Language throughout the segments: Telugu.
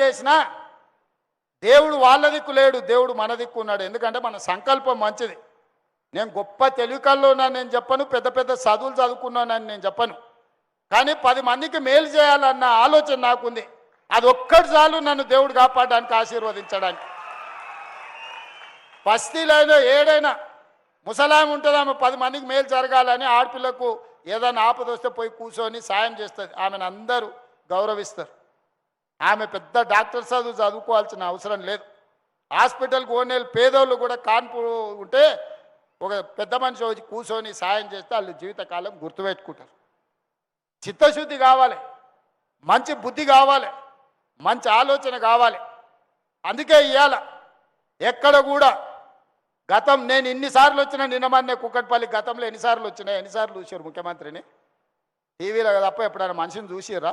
చేసినా దేవుడు వాళ్ళ దిక్కు లేడు, దేవుడు మన దిక్కు ఉన్నాడు. ఎందుకంటే మన సంకల్పం మంచిది. నేను గొప్ప తెలివికల్లో ఉన్నాను నేను చెప్పను, పెద్ద పెద్ద చదువులు చదువుకున్నానని నేను చెప్పను. కానీ 10 మందికి మేలు చేయాలన్న ఆలోచన నాకుంది. అది ఒక్కటి చాలు నన్ను దేవుడు కాపాడడానికి, ఆశీర్వదించడానికి. బస్తీలైనా ఏడైనా ముసలాం ఉంటుంది, ఆమె 10 మందికి మేలు జరగాలని, ఆడపిల్లకు ఏదైనా ఆపద వస్తే పోయి కూర్చొని సాయం చేస్తుంది. ఆమెను అందరూ గౌరవిస్తారు. ఆమె పెద్ద డాక్టర్ చదువుకోవాల్సిన అవసరం లేదు. హాస్పిటల్కి ఓనేళ్ళు పేదోళ్ళు కూడా కాన్పు ఉంటే ఒక పెద్ద మనిషి వచ్చి కూర్చొని సాయం చేస్తే వాళ్ళు జీవితకాలం గుర్తుపెట్టుకుంటారు. చిత్తశుద్ధి కావాలి, మంచి బుద్ధి కావాలి, మంచి ఆలోచన కావాలి. అందుకే ఇవాళ ఎక్కడ కూడా గతం నేను ఇన్నిసార్లు వచ్చినా, నిన్నమన్నే కుక్కట్పల్లి గతంలో ఎన్నిసార్లు వచ్చినా, ఎన్నిసార్లు చూసారు ముఖ్యమంత్రిని టీవీలో తప్ప ఎప్పుడైనా మనిషిని చూసిరా?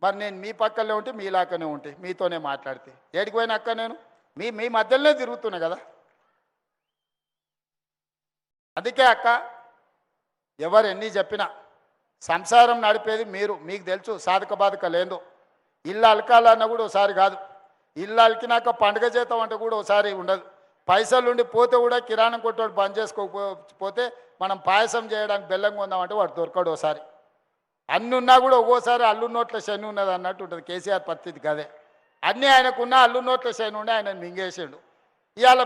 మరి నేను మీ పక్కనే ఉంటే మీలాకనే ఉంటే మీతోనే మాట్లాడితే ఏడికి పోయినా అక్క నేను మీ మధ్యలోనే తిరుగుతున్నా కదా. అందుకే అక్క ఎవరు ఎన్ని చెప్పినా సంసారం నడిపేది మీరు, మీకు తెలుసు సాధక బాధక లేదు. ఇల్లు అలకాలన్నా కూడా ఒకసారి కాదు, ఇల్లు అలికినాక పండుగ చేద్దాం అంటే కూడా ఒకసారి ఉండదు. పైసలు ఉండి పోతే కూడా కిరాణం కొట్టోడు బంద్ చేసుకోకపోతే మనం పాయసం చేయడానికి బెల్లం కొందామంటే వాడు దొరకడు. ఒకసారి అన్ని ఉన్నా కూడా ఒక్కోసారి అల్లు నోట్ల శని ఉన్నది అన్నట్టు ఉంటుంది. కేసీఆర్ పరిస్థితి కదే, అన్నీ ఆయనకున్నా అల్లు నోట్ల శని ఉండి ఆయన మింగేసాడు. ఇవాళ